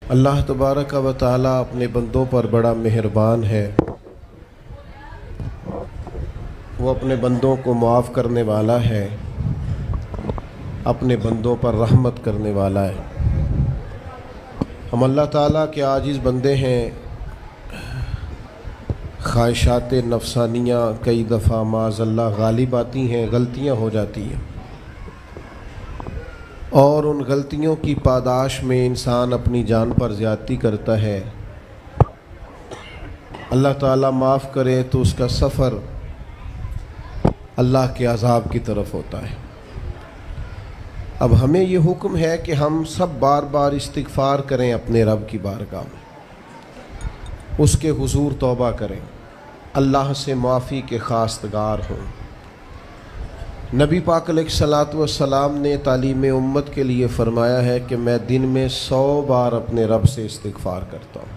اللہ تبارک و تعالی اپنے بندوں پر بڑا مہربان ہے۔ وہ اپنے بندوں کو معاف کرنے والا ہے، اپنے بندوں پر رحمت کرنے والا ہے۔ ہم اللہ تعالیٰ کے عاجز بندے ہیں، خواہشات نفسانیہ کئی دفعہ معاذ اللہ غالب آتی ہیں، غلطیاں ہو جاتی ہیں، اور ان غلطیوں کی پاداش میں انسان اپنی جان پر زیادتی کرتا ہے۔ اللہ تعالیٰ معاف کرے تو اس کا سفر اللہ کے عذاب کی طرف ہوتا ہے۔ اب ہمیں یہ حکم ہے کہ ہم سب بار بار استغفار کریں، اپنے رب کی بارگاہ میں اس کے حضور توبہ کریں، اللہ سے معافی کے خواستگار ہوں۔ نبی پاک علیہ الصلوۃ والسلام نے تعلیم امت کے لیے فرمایا ہے کہ میں دن میں 100 بار اپنے رب سے استغفار کرتا ہوں۔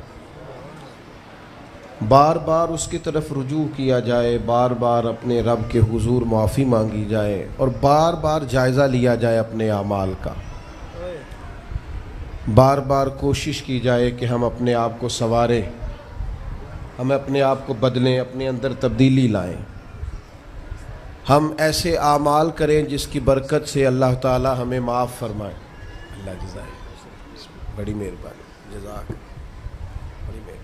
بار بار اس کی طرف رجوع کیا جائے، بار بار اپنے رب کے حضور معافی مانگی جائے، اور بار بار جائزہ لیا جائے اپنے اعمال کا۔ بار بار کوشش کی جائے کہ ہم اپنے آپ کو سنواریں، ہم اپنے آپ کو بدلیں، اپنے اندر تبدیلی لائیں، ہم ایسے اعمال کریں جس کی برکت سے اللہ تعالی ہمیں معاف فرمائے۔ اللہ جزائے بڑی مہربانی، جزاک بڑی مہربانی۔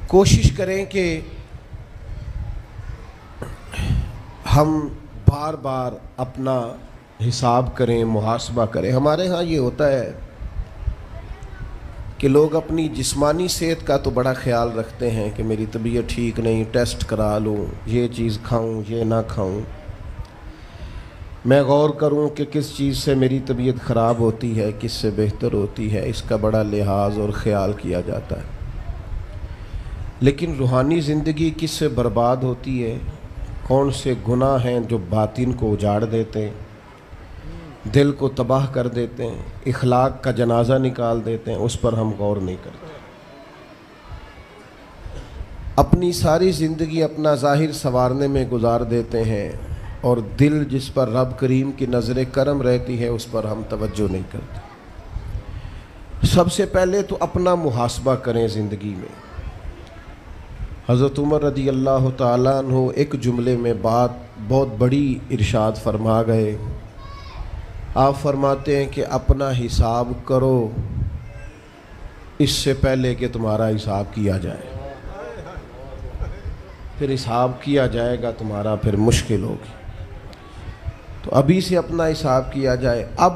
کوشش کریں کہ ہم بار بار اپنا حساب کریں، محاسبہ کریں۔ ہمارے ہاں یہ ہوتا ہے کہ لوگ اپنی جسمانی صحت کا تو بڑا خیال رکھتے ہیں کہ میری طبیعت ٹھیک نہیں، ٹیسٹ کرا لوں، یہ چیز کھاؤں، یہ نہ کھاؤں، میں غور کروں کہ کس چیز سے میری طبیعت خراب ہوتی ہے، کس سے بہتر ہوتی ہے، اس کا بڑا لحاظ اور خیال کیا جاتا ہے۔ لیکن روحانی زندگی کس سے برباد ہوتی ہے، کون سے گناہ ہیں جو باطن کو اجاڑ دیتے ہیں، دل کو تباہ کر دیتے ہیں، اخلاق کا جنازہ نکال دیتے ہیں، اس پر ہم غور نہیں کرتے۔ اپنی ساری زندگی اپنا ظاہر سنوارنے میں گزار دیتے ہیں، اور دل جس پر رب کریم کی نظر کرم رہتی ہے اس پر ہم توجہ نہیں کرتے۔ سب سے پہلے تو اپنا محاسبہ کریں زندگی میں۔ حضرت عمر رضی اللہ تعالیٰ عنہ ایک جملے میں بات بہت بڑی ارشاد فرما گئے۔ آپ فرماتے ہیں کہ اپنا حساب کرو اس سے پہلے کہ تمہارا حساب کیا جائے، پھر حساب کیا جائے گا تمہارا پھر مشکل ہوگی، تو ابھی سے اپنا حساب کیا جائے۔ اب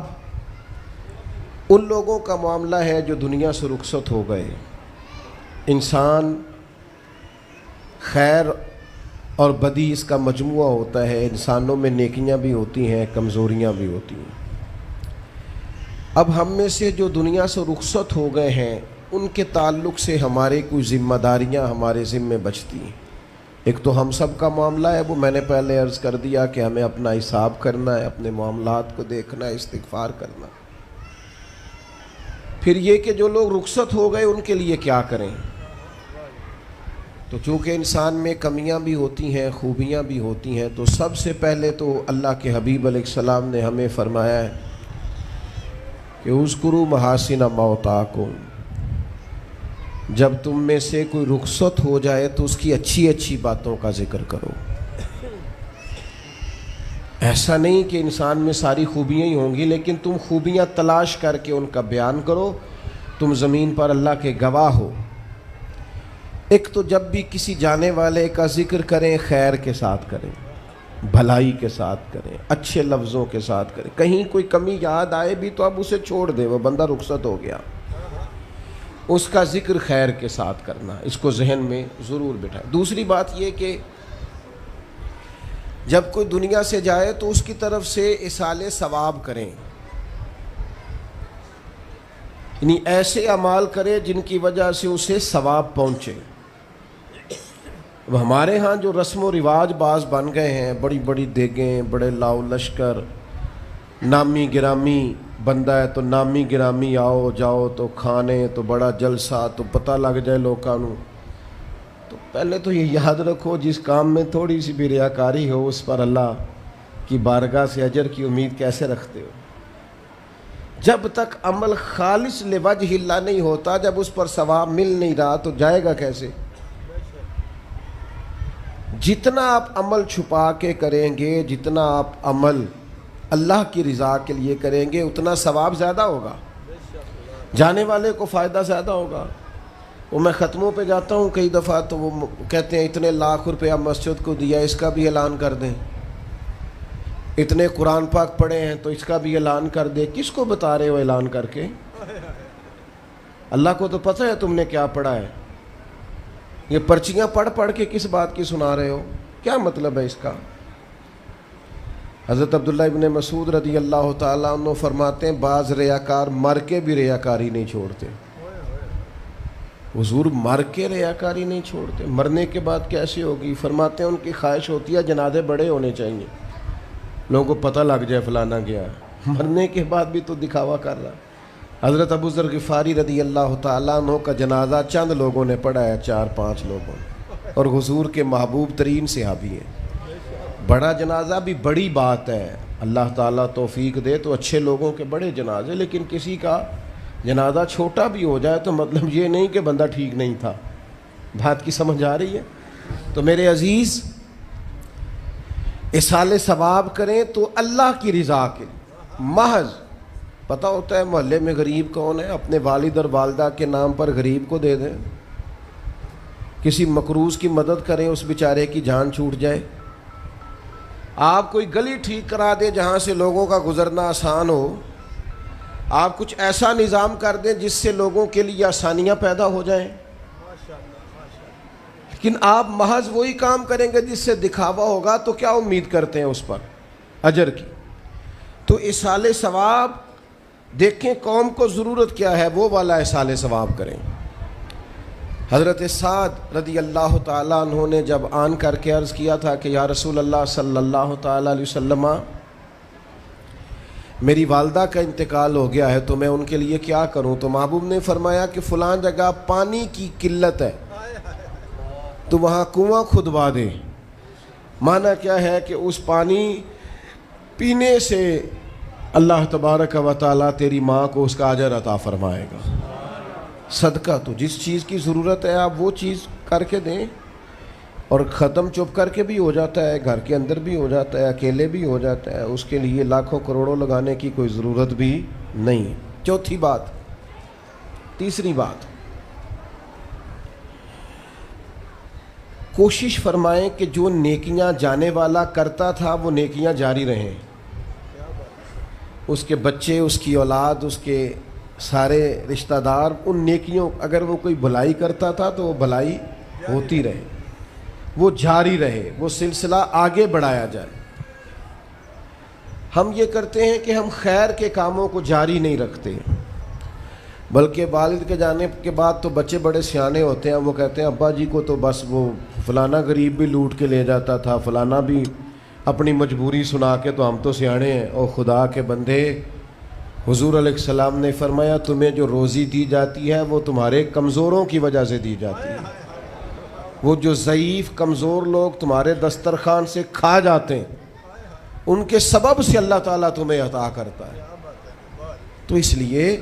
ان لوگوں کا معاملہ ہے جو دنیا سے رخصت ہو گئے۔ انسان خیر اور بدی اس کا مجموعہ ہوتا ہے، انسانوں میں نیکیاں بھی ہوتی ہیں، کمزوریاں بھی ہوتی ہیں۔ اب ہم میں سے جو دنیا سے رخصت ہو گئے ہیں ان کے تعلق سے ہمارے کوئی ذمہ داریاں ہمارے ذمے بچتی ہیں۔ ایک تو ہم سب کا معاملہ ہے، وہ میں نے پہلے عرض کر دیا کہ ہمیں اپنا حساب کرنا ہے، اپنے معاملات کو دیکھنا ہے، استغفار کرنا۔ پھر یہ کہ جو لوگ رخصت ہو گئے ان کے لیے کیا کریں۔ تو چونکہ انسان میں کمیاں بھی ہوتی ہیں، خوبیاں بھی ہوتی ہیں، تو سب سے پہلے تو اللہ کے حبیب علیہ السلام نے ہمیں فرمایا ہے کہ اذکروا محاسن موتاکم، جب تم میں سے کوئی رخصت ہو جائے تو اس کی اچھی اچھی باتوں کا ذکر کرو۔ ایسا نہیں کہ انسان میں ساری خوبیاں ہی ہوں گی، لیکن تم خوبیاں تلاش کر کے ان کا بیان کرو، تم زمین پر اللہ کے گواہ ہو۔ ایک تو جب بھی کسی جانے والے کا ذکر کریں خیر کے ساتھ کریں، بھلائی کے ساتھ کریں، اچھے لفظوں کے ساتھ کریں۔ کہیں کوئی کمی یاد آئے بھی تو اب اسے چھوڑ دے، وہ بندہ رخصت ہو گیا، اس کا ذکر خیر کے ساتھ کرنا، اس کو ذہن میں ضرور بٹھائیں۔ دوسری بات یہ کہ جب کوئی دنیا سے جائے تو اس کی طرف سے ایصال ثواب کریں، یعنی ایسے اعمال کریں جن کی وجہ سے اسے ثواب پہنچے۔ اب ہمارے ہاں جو رسم و رواج بعض بن گئے ہیں، بڑی بڑی دیگیں، بڑے لاؤ لشکر، نامی گرامی بندہ ہے تو نامی گرامی آؤ جاؤ تو کھانے تو بڑا جلسہ تو پتہ لگ جائے لوکاں نوں۔ تو پہلے تو یہ یاد رکھو جس کام میں تھوڑی سی بھی ریاکاری ہو اس پر اللہ کی بارگاہ سے اجر کی امید کیسے رکھتے ہو؟ جب تک عمل خالص لوجہ اللہ نہیں ہوتا، جب اس پر ثواب مل نہیں رہا تو جائے گا کیسے؟ جتنا آپ عمل چھپا کے کریں گے، جتنا آپ عمل اللہ کی رضا کے لیے کریں گے، اتنا ثواب زیادہ ہوگا، جانے والے کو فائدہ زیادہ ہوگا۔ وہ میں ختموں پہ جاتا ہوں کئی دفعہ تو وہ کہتے ہیں اتنے لاکھ روپیہ مسجد کو دیا، اس کا بھی اعلان کر دیں، اتنے قرآن پاک پڑھے ہیں تو اس کا بھی اعلان کر دے۔ کس کو بتا رہے ہو اعلان کر کے؟ اللہ کو تو پتہ ہے تم نے کیا پڑھا ہے، یہ پرچیاں پڑھ پڑھ کے کس بات کی سنا رہے ہو؟ کیا مطلب ہے اس کا؟ حضرت عبداللہ ابن مسعود رضی اللہ تعالیٰ عنہ فرماتے ہیں بعض ریاکار مر کے بھی ریاکاری نہیں چھوڑتے۔ حضور مر کے ریاکاری نہیں چھوڑتے، مرنے کے بعد کیسے ہوگی؟ فرماتے ہیں ان کی خواہش ہوتی ہے جنازے بڑے ہونے چاہیے، لوگوں کو پتہ لگ جائے فلانا گیا، مرنے کے بعد بھی تو دکھاوا کر رہا۔ حضرت ابو ذر غفاری رضی اللہ تعالیٰ عنہ کا جنازہ چند لوگوں نے پڑھا ہے، 4-5 لوگوں نے، اور حضور کے محبوب ترین صحابی ہیں۔ بڑا جنازہ بھی بڑی بات ہے، اللہ تعالیٰ توفیق دے تو اچھے لوگوں کے بڑے جنازے، لیکن کسی کا جنازہ چھوٹا بھی ہو جائے تو مطلب یہ نہیں کہ بندہ ٹھیک نہیں تھا۔ بات کی سمجھ آ رہی ہے؟ تو میرے عزیز، اصال ثواب کریں تو اللہ کی رضا کے محض پتہ ہوتا ہے محلے میں غریب کون ہے، اپنے والد اور والدہ کے نام پر غریب کو دے دیں، کسی مقروض کی مدد کریں، اس بیچارے کی جان چھوٹ جائے۔ آپ کوئی گلی ٹھیک کرا دیں جہاں سے لوگوں کا گزرنا آسان ہو، آپ کچھ ایسا نظام کر دیں جس سے لوگوں کے لیے آسانیاں پیدا ہو جائیں، لیکن آپ محض وہی کام کریں گے جس سے دکھاوا ہوگا تو کیا امید کرتے ہیں اس پر اجر کی؟ تو اصال ثواب دیکھیں قوم کو ضرورت کیا ہے، وہ والا اصال ثواب کریں۔ حضرت سعد رضی اللہ تعالیٰ عنہ نے جب آن کر کے عرض کیا تھا کہ یا رسول اللہ صلی اللہ تعالیٰ علیہ وسلم، میری والدہ کا انتقال ہو گیا ہے تو میں ان کے لیے کیا کروں؟ تو محبوب نے فرمایا کہ فلاں جگہ پانی کی قلت ہے تو وہاں کنواں کھدوا دے۔ معنی کیا ہے کہ اس پانی پینے سے اللہ تبارک و تعالیٰ تیری ماں کو اس کا اجر عطا فرمائے گا۔ صدقہ تو جس چیز کی ضرورت ہے آپ وہ چیز کر کے دیں، اور ختم چپ کر کے بھی ہو جاتا ہے، گھر کے اندر بھی ہو جاتا ہے، اکیلے بھی ہو جاتا ہے، اس کے لیے لاکھوں کروڑوں لگانے کی کوئی ضرورت بھی نہیں۔ چوتھی بات، تیسری بات، کوشش فرمائیں کہ جو نیکیاں جانے والا کرتا تھا وہ نیکیاں جاری رہیں، اس کے بچے، اس کی اولاد، اس کے سارے رشتہ دار ان نیکیوں، اگر وہ کوئی بھلائی کرتا تھا تو وہ بھلائی ہوتی رہے، وہ جاری رہے، وہ سلسلہ آگے بڑھایا جائے۔ ہم یہ کرتے ہیں کہ ہم خیر کے کاموں کو جاری نہیں رکھتے، بلکہ والد کے جانے کے بعد تو بچے بڑے سیانے ہوتے ہیں، وہ کہتے ہیں ابا جی کو تو بس وہ فلانا غریب بھی لوٹ کے لے جاتا تھا، فلانا بھی اپنی مجبوری سنا کے، تو ہم تو سیانے ہیں۔ اور خدا کے بندے، حضور علیہ السلام نے فرمایا تمہیں جو روزی دی جاتی ہے وہ تمہارے کمزوروں کی وجہ سے دی جاتی ہے، وہ جو ضعیف کمزور لوگ تمہارے دسترخوان سے کھا جاتے ہیں ان کے سبب سے اللہ تعالیٰ تمہیں عطا کرتا ہے۔ تو اس لیے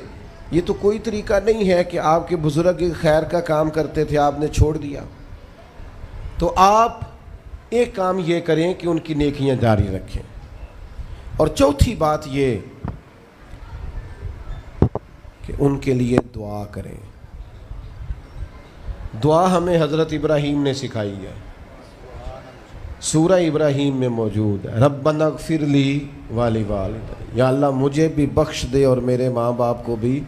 یہ تو کوئی طریقہ نہیں ہے کہ آپ کے بزرگ خیر کا کام کرتے تھے آپ نے چھوڑ دیا، تو آپ ایک کام یہ کریں کہ ان کی نیکیاں جاری رکھیں۔ اور چوتھی بات یہ کہ ان کے لیے دعا کریں۔ دعا ہمیں حضرت ابراہیم نے سکھائی ہے، سورہ ابراہیم میں موجود ہے، ربنا اغفر لی ولوالدی، یا اللہ مجھے بھی بخش دے اور میرے ماں باپ کو بھی،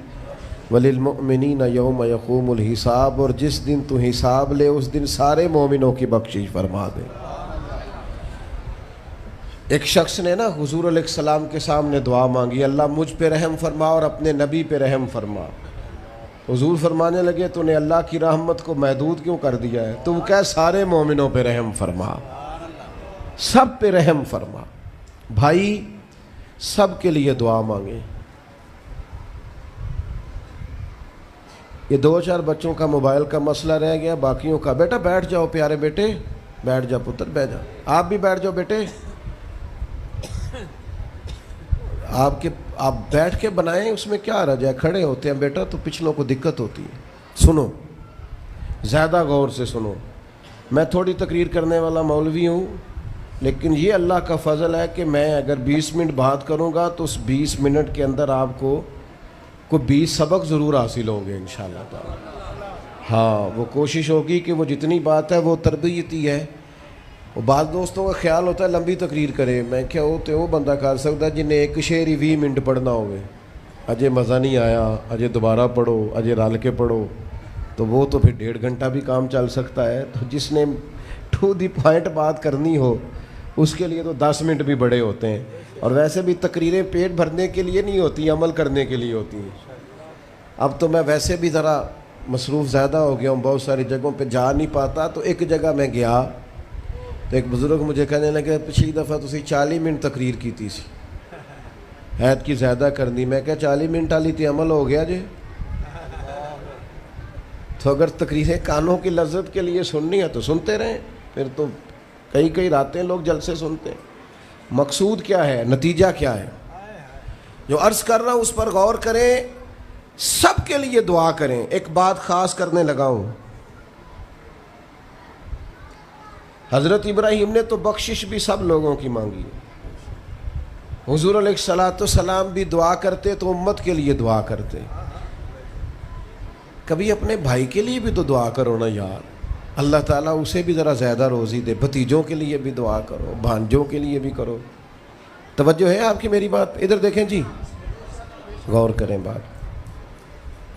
وللمؤمنین یوم یقوم الحساب، اور جس دن تو حساب لے اس دن سارے مومنوں کی بخشش فرما دے۔ ایک شخص نے نا حضور علیہ السلام کے سامنے دعا مانگی، اللہ مجھ پہ رحم فرما اور اپنے نبی پہ رحم فرما۔ حضور فرمانے لگے تو نے اللہ کی رحمت کو محدود کیوں کر دیا ہے؟ تو وہ کہہ سارے مومنوں پہ رحم فرما، سب پہ رحم فرما۔ بھائی سب کے لیے دعا مانگیں۔ یہ 2-4 بچوں کا موبائل کا مسئلہ رہ گیا، باقیوں کا بیٹا بیٹھ جاؤ، پیارے بیٹے بیٹھ جاؤ، پتر بیٹھ جاؤ، آپ بھی بیٹھ جاؤ بیٹے، آپ بیٹھ کے بنائیں، اس میں کیا رہ جائے، کھڑے ہوتے ہیں بیٹا تو پچھلوں کو دقت ہوتی ہے. سنو، زیادہ غور سے سنو. میں تھوڑی تقریر کرنے والا مولوی ہوں، لیکن یہ اللہ کا فضل ہے کہ میں اگر 20 منٹ بات کروں گا تو اس 20 منٹ کے اندر آپ کو کوئی 20 سبق ضرور حاصل ہوں گے انشاءاللہ تعالی. ہاں، وہ کوشش ہوگی کہ وہ جتنی بات ہے وہ تربیتی ہے. وہ بعض دوستوں کا خیال ہوتا ہے لمبی تقریر کرے. میں کیا ہوتے وہ بندہ کر سکتا ہے جنہیں ایک شعر ہی 20 منٹ پڑھنا ہوئے، اجے مزہ نہیں آیا، اجے دوبارہ پڑھو، اجے رل کے پڑھو، تو وہ تو پھر 1.5 گھنٹہ بھی کام چل سکتا ہے. تو جس نے ٹو دی پوائنٹ بات کرنی ہو اس کے لیے تو 10 منٹ بھی بڑے ہوتے ہیں. اور ویسے بھی تقریریں پیٹ بھرنے کے لیے نہیں ہوتی، عمل کرنے کے لیے ہوتی ہیں. اب تو میں ویسے بھی ذرا مصروف زیادہ ہو گیا ہوں، بہت ساری جگہوں پہ جا نہیں پاتا. تو ایک جگہ میں گیا تو ایک بزرگ مجھے کہنے لگے پچھلی دفعہ تسی 40 منٹ تقریر کی تھی سی، حید کی زیادہ کرنی. میں کہا 40 منٹ والی تے عمل ہو گیا جی. تو اگر تقریریں کانوں کی لذت کے لیے سننی ہے تو سنتے رہیں، پھر تو کئی راتیں لوگ جلسے سنتے ہیں. مقصود کیا ہے، نتیجہ کیا ہے؟ جو عرض کر رہا ہوں اس پر غور کریں، سب کے لیے دعا کریں. ایک بات خاص کرنے لگا ہوں، حضرت ابراہیم نے تو بخشش بھی سب لوگوں کی مانگی. حضور علیہ الصلوۃ والسلام بھی دعا کرتے تو امت کے لیے دعا کرتے. کبھی اپنے بھائی کے لیے بھی تو دعا کرو نا یار، اللہ تعالیٰ اسے بھی ذرا زیادہ روزی دے. بھتیجوں کے لیے بھی دعا کرو، بھانجوں کے لیے بھی کرو. توجہ ہے آپ کی میری بات؟ ادھر دیکھیں جی، غور کریں بات.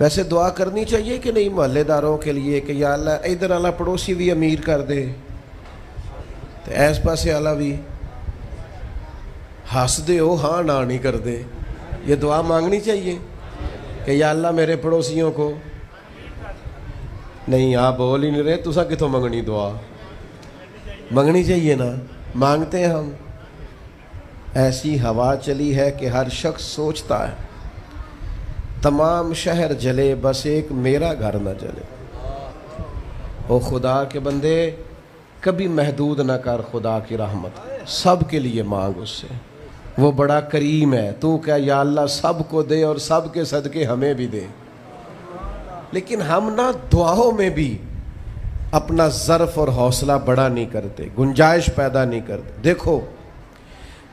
ویسے دعا کرنی چاہیے کہ نہیں محلے داروں کے لیے کہ یا اللہ ادھر والا پڑوسی بھی امیر کر دے تو ایس پاسے والا بھی ہنس دے ہو ہاں نہ نہیں کر دے. یہ دعا مانگنی چاہیے کہ یا اللہ میرے پڑوسیوں کو. نہیں آپ بول ہی نہیں رہے، تسا کتوں منگنی دعا؟ منگنی چاہیے نا، مانگتے ہیں ہم. ایسی ہوا چلی ہے کہ ہر شخص سوچتا ہے تمام شہر جلے بس ایک میرا گھر نہ جلے. او خدا کے بندے کبھی محدود نہ کر خدا کی رحمت، سب کے لیے مانگ اس سے، وہ بڑا کریم ہے. تو کیا یا اللہ سب کو دے اور سب کے صدقے ہمیں بھی دے. لیکن ہم نا دعاؤں میں بھی اپنا ظرف اور حوصلہ بڑا نہیں کرتے، گنجائش پیدا نہیں کرتے. دیکھو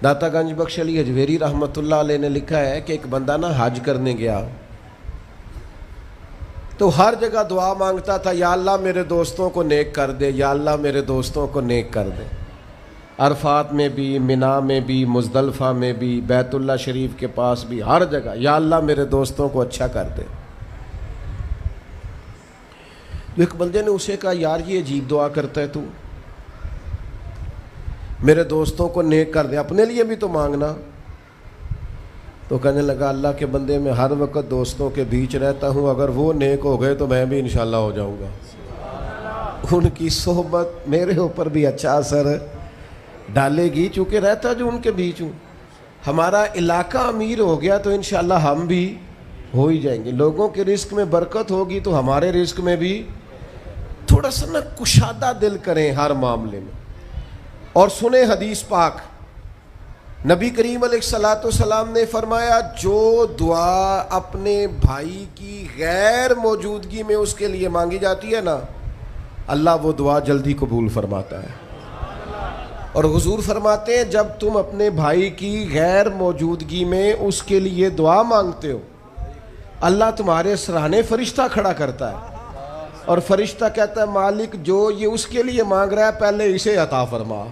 داتا گنج بخش علی حجویری رحمۃ اللہ علیہ نے لکھا ہے کہ ایک بندہ نا حج کرنے گیا تو ہر جگہ دعا مانگتا تھا، یا اللہ میرے دوستوں کو نیک کر دے، یا اللہ میرے دوستوں کو نیک کر دے. عرفات میں بھی، منا میں بھی، مزدلفہ میں بھی، بیت اللہ شریف کے پاس بھی، ہر جگہ یا اللہ میرے دوستوں کو اچھا کر دے. تو ایک بندے نے اسے کہا یار یہ عجیب دعا کرتا ہے تو، میرے دوستوں کو نیک کر دے، اپنے لیے بھی تو مانگنا. تو کہنے لگا اللہ کے بندے میں ہر وقت دوستوں کے بیچ رہتا ہوں، اگر وہ نیک ہو گئے تو میں بھی انشاءاللہ ہو جاؤں گا. ان کی صحبت میرے اوپر بھی اچھا اثر ڈالے گی چونکہ رہتا جو ان کے بیچ ہوں. ہمارا علاقہ امیر ہو گیا تو انشاءاللہ ہم بھی ہو ہی جائیں گے. لوگوں کے رزق میں برکت ہوگی تو ہمارے رزق میں بھی تھوڑا سا نا کشادہ دل کریں ہر معاملے میں. اور سنیں حدیث پاک، نبی کریم علیہ الصلوۃ والسلام نے فرمایا جو دعا اپنے بھائی کی غیر موجودگی میں اس کے لیے مانگی جاتی ہے نا، اللہ وہ دعا جلدی قبول فرماتا ہے. اور حضور فرماتے ہیں جب تم اپنے بھائی کی غیر موجودگی میں اس کے لیے دعا مانگتے ہو، اللہ تمہارے سرانے فرشتہ کھڑا کرتا ہے اور فرشتہ کہتا ہے مالک جو یہ اس کے لیے مانگ رہا ہے پہلے اسے عطا فرما.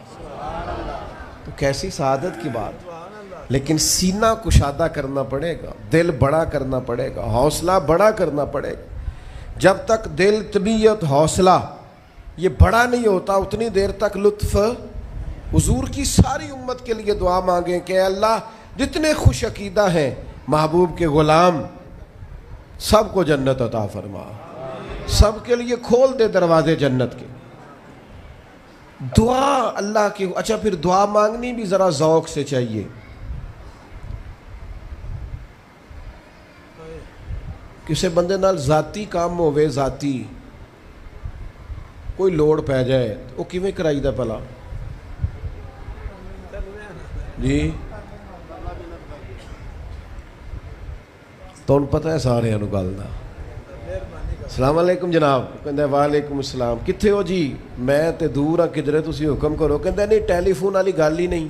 تو کیسی سعادت کی بات. لیکن سینہ کشادہ کرنا پڑے گا، دل بڑا کرنا پڑے گا، حوصلہ بڑا کرنا پڑے گا. جب تک دل، طبیعت، حوصلہ یہ بڑا نہیں ہوتا اتنی دیر تک لطف. حضور کی ساری امت کے لیے دعا مانگیں کہ اے اللہ جتنے خوش عقیدہ ہیں محبوب کے غلام سب کو جنت عطا فرما، سب کے لیے کھول دے دروازے جنت کے. دعا اللہ کی. اچھا پھر دعا مانگنی بھی ذرا ذوق سے چاہیے. کسی بندے نال ذاتی کام ہوئے، ذاتی کوئی لوڑ پہ جائے وہ کیویں کرائی دا پلا جی؟ ਤੁਹਾਨੂੰ ਪਤਾ ਹੈ ਸਾਰਿਆਂ ਨੂੰ ਗੱਲ ਦਾ। ਸਲਾਮ ਅਲੈਕੁਮ ਜਨਾਬ। ਕਹਿੰਦਾ ਵਾਲੇਕੁਮ ਸਲਾਮ। ਕਿੱਥੇ ਹੋ ਜੀ? ਮੈਂ ਤੇ ਦੂਰ ਆ ਕਿਧਰੇ, ਤੁਸੀਂ ਹੁਕਮ ਕਰੋ। ਕਹਿੰਦਾ ਨਹੀਂ ਟੈਲੀਫੋਨ ਵਾਲੀ ਗੱਲ ਹੀ ਨਹੀਂ,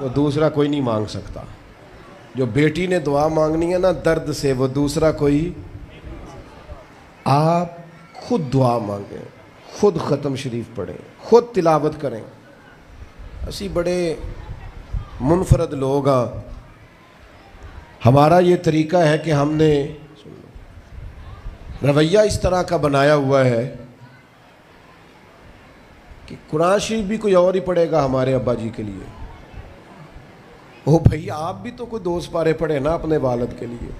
وہ دوسرا کوئی نہیں مانگ سکتا. جو بیٹی نے دعا مانگنی ہے نا درد سے، وہ دوسرا کوئی. آپ خود دعا مانگیں، خود ختم شریف پڑھیں، خود تلاوت کریں. اسی بڑے منفرد لوگ ہاں. ہمارا یہ طریقہ ہے کہ ہم نے رویہ اس طرح کا بنایا ہوا ہے کہ قرآن شریف بھی کوئی اور ہی پڑھے گا ہمارے ابا جی کے لیے. او بھائی آپ بھی تو کوئی 2 پارے پڑھے نا اپنے والد کے لیے.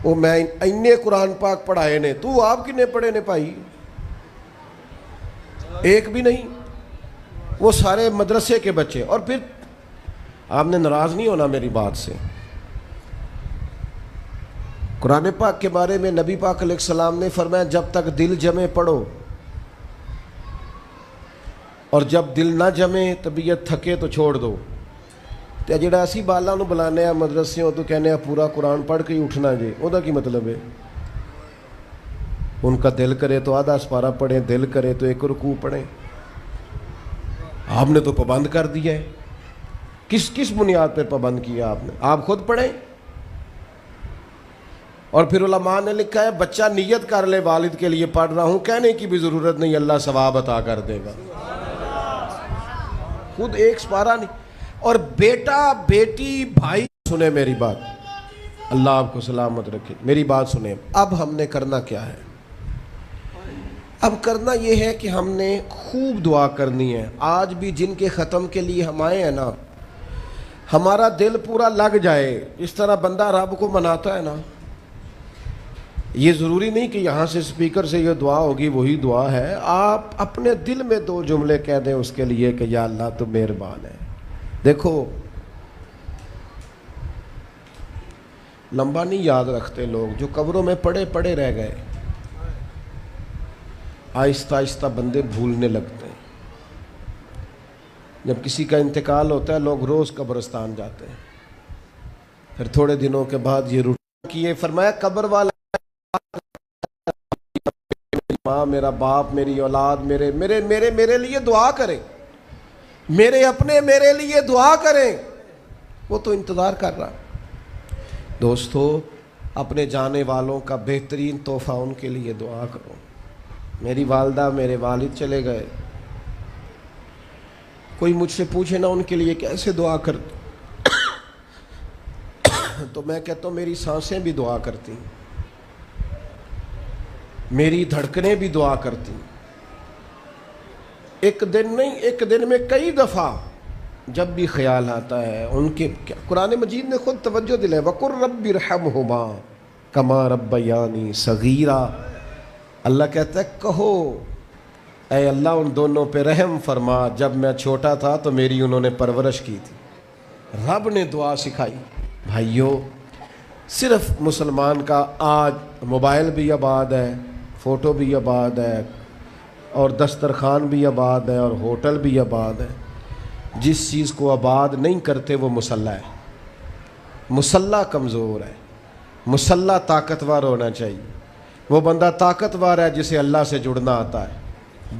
وہ میں اینے قرآن پاک پڑھائے نے، تو آپ کنے پڑھے نے بھائی؟ ایک بھی نہیں. وہ سارے مدرسے کے بچے. اور پھر آپ نے ناراض نہیں ہونا میری بات سے. قرآن پاک کے بارے میں نبی پاک علیہ السلام نے فرمایا جب تک دل جمے پڑھو، اور جب دل نہ جمے طبیعت تھکے تو چھوڑ دو. تو جڑا اسی بالا نو بلانے ہیں مدرسے تو کہنے ہیں پورا قرآن پڑھ کے ہی اٹھنا جی، وہ کی مطلب ہے؟ ان کا دل کرے تو آدھا سپارہ پڑھیں، دل کرے تو 1 رکوع پڑھیں. آپ نے تو پابند کر دیا ہے. کس بنیاد پر پابند کیا آپ نے؟ آپ خود پڑھیں. اور پھر علماء نے لکھا ہے بچہ نیت کر لے والد کے لیے پڑھ رہا ہوں، کہنے کی بھی ضرورت نہیں، اللہ ثواب عطا کر دے گا. خود ایک سپارہ نہیں. اور بیٹا بیٹی بھائی سنیں میری بات، اللہ آپ کو سلامت رکھے، میری بات سنیں. اب ہم نے کرنا کیا ہے؟ اب کرنا یہ ہے کہ ہم نے خوب دعا کرنی ہے. آج بھی جن کے ختم کے لیے ہم آئے ہیں نا، ہمارا دل پورا لگ جائے. اس طرح بندہ رب کو مناتا ہے نا، یہ ضروری نہیں کہ یہاں سے سپیکر سے یہ دعا ہوگی وہی دعا ہے. آپ اپنے دل میں 2 جملے کہہ دیں اس کے لیے کہ یا اللہ تو مہربان ہے. دیکھو لمبا نہیں یاد رکھتے لوگ، جو قبروں میں پڑے رہ گئے. آہستہ آہستہ بندے بھولنے لگتے ہیں. جب کسی کا انتقال ہوتا ہے لوگ روز قبرستان جاتے ہیں. پھر تھوڑے دنوں کے بعد یہ روٹین کیے. فرمایا قبر والا ماں، میرا باپ، میری اولاد میرے میرے میرے میرے لیے دعا کریں، میرے اپنے میرے لیے دعا کریں. وہ تو انتظار کر رہا. دوستو اپنے جانے والوں کا بہترین تحفہ ان کے لیے دعا کرو. میری والدہ میرے والد چلے گئے، کوئی مجھ سے پوچھے نا ان کے لیے کیسے دعا کرتے تو میں کہتا ہوں میری سانسیں بھی دعا کرتی، میری دھڑکنیں بھی دعا کرتی. ایک دن نہیں، ایک دن میں کئی دفعہ جب بھی خیال آتا ہے ان کے. قرآن مجید نے خود توجہ دلائی وَقُلْ رَبِّ ارْحَمْهُمَا كَمَا رَبَّيَانِي صَغِيرًا. اللہ کہتا ہے کہو اے اللہ ان دونوں پہ رحم فرما، جب میں چھوٹا تھا تو میری انہوں نے پرورش کی تھی. رب نے دعا سکھائی. بھائیو صرف مسلمان کا آج موبائل بھی آباد ہے، فوٹو بھی آباد ہے، اور دسترخوان بھی آباد ہے، اور ہوٹل بھی آباد ہے. جس چیز کو آباد نہیں کرتے وہ مسلح ہے. مسلح کمزور ہے، مسلح طاقتور ہونا چاہیے. وہ بندہ طاقتور ہے جسے اللہ سے جڑنا آتا ہے،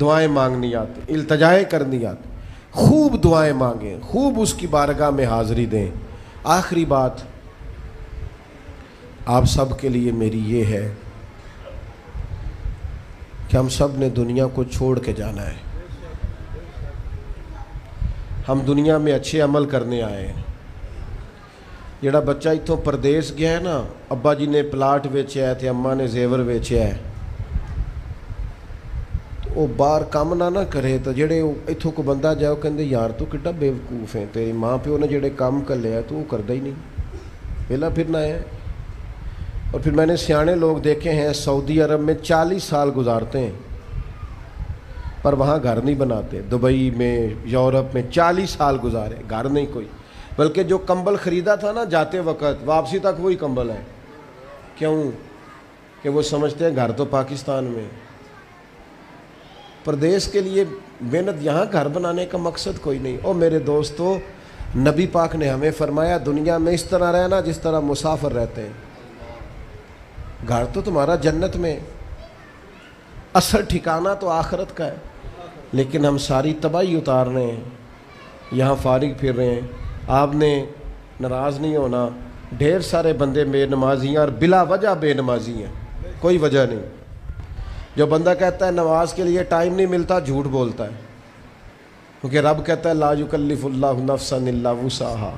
دعائیں مانگنی آتی، التجائیں کرنی آتی. خوب دعائیں مانگیں، خوب اس کی بارگاہ میں حاضری دیں. آخری بات آپ سب کے لیے میری یہ ہے کہ ہم سب نے دنیا کو چھوڑ کے جانا ہے. ہم دنیا میں اچھے عمل کرنے آئے ہیں. جڑا بچہ اتوں پردیس گیا ہے نا، ابا جی نے پلاٹ ویچیا ہے تے اماں نے زیور ویچیا ہے، تو وہ باہر کام نہ کرے. تو جڑے اتوں کو بندہ جائے وہ کہندے یار تو کڈا بیوقوف ہے، تیری ماں پیو نے جڑے کام کر لیا تو وہ کردا ہی نہیں، ویلا پھرنا ہے. اور پھر میں نے سیانے لوگ دیکھے ہیں سعودی عرب میں 40 سال گزارتے ہیں پر وہاں گھر نہیں بناتے. دبئی میں، یورپ میں 40 سال گزارے، گھر نہیں کوئی. بلکہ جو کمبل خریدا تھا نا جاتے وقت، واپسی تک وہی کمبل ہے. کیوں؟ کہ وہ سمجھتے ہیں گھر تو پاکستان میں. پردیس کے لیے محنت، یہاں گھر بنانے کا مقصد کوئی نہیں. اور میرے دوستو نبی پاک نے ہمیں فرمایا دنیا میں اس طرح رہنا جس طرح مسافر رہتے ہیں. گھر تو تمہارا جنت میں، اصل ٹھکانہ تو آخرت کا ہے. لیکن ہم ساری تباہی اتار رہے ہیں، یہاں فارغ پھر رہے ہیں. آپ نے ناراض نہیں ہونا. ڈھیر سارے بندے بے نمازی ہیں اور بلا وجہ بے نمازی ہیں, کوئی وجہ نہیں. جو بندہ کہتا ہے نماز کے لیے ٹائم نہیں ملتا, جھوٹ بولتا ہے, کیونکہ رب کہتا ہے لا یکلف اللہ نفسا الا وسعہا,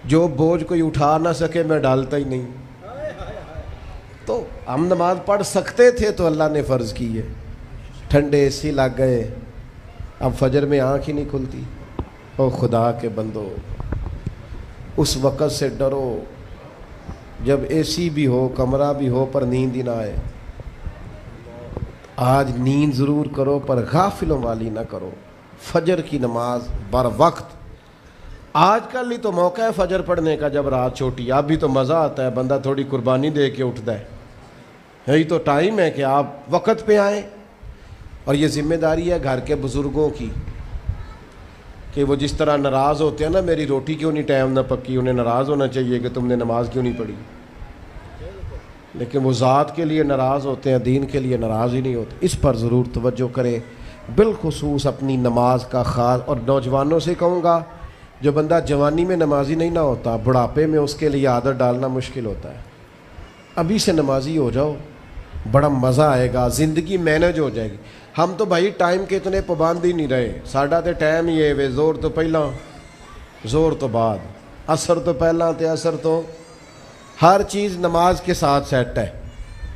جو بوجھ کوئی اٹھا نہ سکے میں ڈالتا ہی نہیں. تو ہم نماز پڑھ سکتے تھے تو اللہ نے فرض کی ہے. ٹھنڈے اے سی لگ گئے, اب فجر میں آنکھ ہی نہیں کھلتی. او خدا کے بندو, اس وقت سے ڈرو جب اے سی بھی ہو, کمرہ بھی ہو, پر نیند ہی نہ آئے. آج نیند ضرور کرو پر غافلوں والی نہ کرو. فجر کی نماز بر وقت. آج کل ہی تو موقع ہے فجر پڑھنے کا جب رات چھوٹی. اب بھی تو مزہ آتا ہے, بندہ تھوڑی قربانی دے کے اٹھتا ہے. یہی تو ٹائم ہے کہ آپ وقت پہ آئیں. اور یہ ذمہ داری ہے گھر کے بزرگوں کی کہ وہ جس طرح ناراض ہوتے ہیں نا, میری روٹی کیوں نہیں ٹائم نہ پکی, انہیں ناراض ہونا چاہیے کہ تم نے نماز کیوں نہیں پڑھی. لیکن وہ ذات کے لیے ناراض ہوتے ہیں, دین کے لیے ناراض ہی نہیں ہوتے. اس پر ضرور توجہ کریں, بالخصوص اپنی نماز کا خاص. اور نوجوانوں سے کہوں گا, جو بندہ جوانی میں نمازی نہیں نہ ہوتا, بڑھاپے میں اس کے لیے عادت ڈالنا مشکل ہوتا ہے. ابھی سے نمازی ہو جاؤ, بڑا مزہ آئے گا, زندگی مینج ہو جائے گی. ہم تو بھائی ٹائم کے اتنے پابند ہی نہیں رہے. ساڈا تو ٹائم ہی ہے وے, زور تو پہلا زور تو بعد, عصر تو پہلا تے عصر تو, ہر چیز نماز کے ساتھ سیٹ ہے.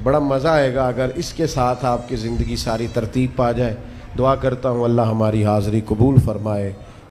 بڑا مزہ آئے گا اگر اس کے ساتھ آپ کی زندگی ساری ترتیب پا جائے. دعا کرتا ہوں اللہ ہماری حاضری قبول فرمائے.